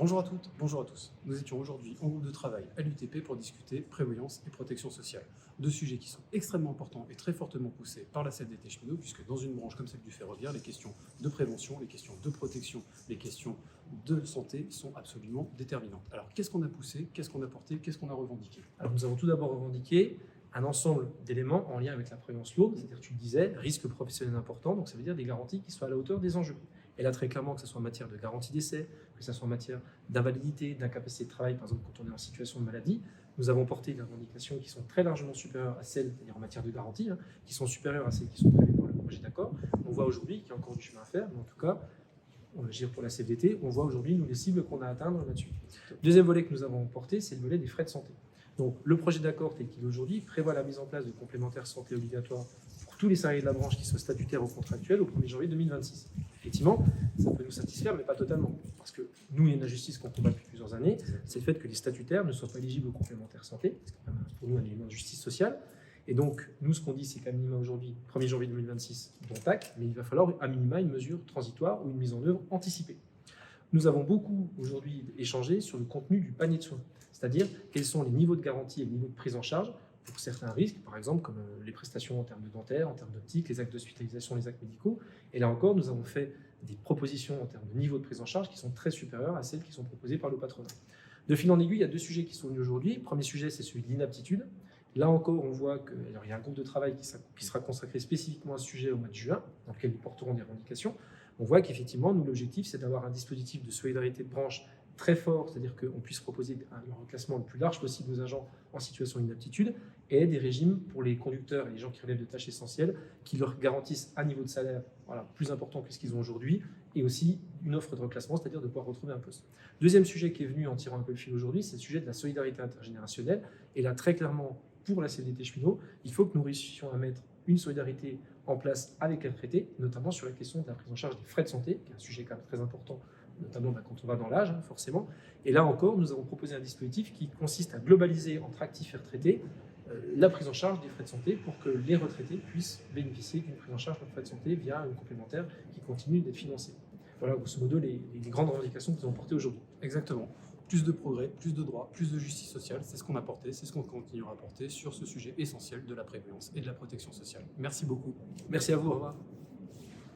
Bonjour à toutes, bonjour à tous. Nous étions aujourd'hui en groupe de travail à l'UTP pour discuter prévoyance et protection sociale. Deux sujets qui sont extrêmement importants et très fortement poussés par la CFDT cheminot, puisque dans une branche comme celle du ferroviaire, les questions de prévention, les questions de protection, les questions de santé sont absolument déterminantes. Alors qu'est-ce qu'on a poussé, qu'est-ce qu'on a porté, qu'est-ce qu'on a revendiqué? Alors, nous avons tout d'abord revendiqué un ensemble d'éléments en lien avec la prévoyance lourde, c'est-à-dire, tu le disais, risque professionnel important, donc ça veut dire des garanties qui soient à la hauteur des enjeux. Et là, très clairement, que ce soit en matière de garantie d'essai, que ce soit en matière d'invalidité, d'incapacité de travail, par exemple quand on est en situation de maladie, nous avons porté des revendications qui sont très largement supérieures à celles, c'est-à-dire en matière de garantie, qui sont supérieures à celles qui sont prévues par le projet d'accord. On voit aujourd'hui qu'il y a encore du chemin à faire, mais en tout cas, on va agir pour la CFDT, on voit aujourd'hui nous les cibles qu'on a à atteindre là-dessus. Deuxième volet que nous avons porté, c'est le volet des frais de santé. Donc, le projet d'accord tel qu'il est aujourd'hui prévoit la mise en place de complémentaires santé obligatoires pour tous les salariés de la branche qui soient statutaires ou contractuels au 1er janvier 2026. Effectivement, ça peut nous satisfaire, mais pas totalement. Parce que nous, il y a une injustice qu'on combat depuis plusieurs années, c'est le fait que les statutaires ne soient pas éligibles aux complémentaires santé, ce qui est quand même pour nous un élément de justice sociale. Et donc, nous, ce qu'on dit, c'est qu'à minima aujourd'hui, 1er janvier 2026, bon tac, mais il va falloir à minima une mesure transitoire ou une mise en œuvre anticipée. Nous avons beaucoup aujourd'hui échangé sur le contenu du panier de soins, c'est-à-dire quels sont les niveaux de garantie et les niveaux de prise en charge pour certains risques, par exemple comme les prestations en termes de dentaire, en termes d'optique, les actes d'hospitalisation, les actes médicaux. Et là encore, nous avons fait des propositions en termes de niveau de prise en charge qui sont très supérieures à celles qui sont proposées par le patronat. De fil en aiguille, il y a deux sujets qui sont venus aujourd'hui. Le premier sujet, c'est celui de l'inaptitude. Là encore, on voit qu'il y a un groupe de travail qui sera consacré spécifiquement à ce sujet au mois de juin, dans lequel nous porterons des revendications. On voit qu'effectivement, nous, l'objectif, c'est d'avoir un dispositif de solidarité de branche très fort, c'est-à-dire qu'on puisse proposer un reclassement le plus large possible aux agents en situation d'inaptitude et des régimes pour les conducteurs et les gens qui relèvent de tâches essentielles qui leur garantissent un niveau de salaire plus important que ce qu'ils ont aujourd'hui et aussi une offre de reclassement, c'est-à-dire de pouvoir retrouver un poste. Deuxième sujet qui est venu en tirant un peu le fil aujourd'hui, c'est le sujet de la solidarité intergénérationnelle. Et là, très clairement, pour la CFDT cheminot, il faut que nous réussissions à mettre une solidarité en place avec les retraités, notamment sur la question de la prise en charge des frais de santé, qui est un sujet quand même très important, notamment quand on va dans l'âge, forcément. Et là encore, nous avons proposé un dispositif qui consiste à globaliser entre actifs et retraités la prise en charge des frais de santé pour que les retraités puissent bénéficier d'une prise en charge de frais de santé via une complémentaire qui continue d'être financée. Voilà, grosso modo, les grandes revendications que nous avons portées aujourd'hui. Exactement. Plus de progrès, plus de droits, plus de justice sociale, c'est ce qu'on a porté, c'est ce qu'on continuera à porter sur ce sujet essentiel de la prévoyance et de la protection sociale. Merci beaucoup. Merci à vous, au revoir.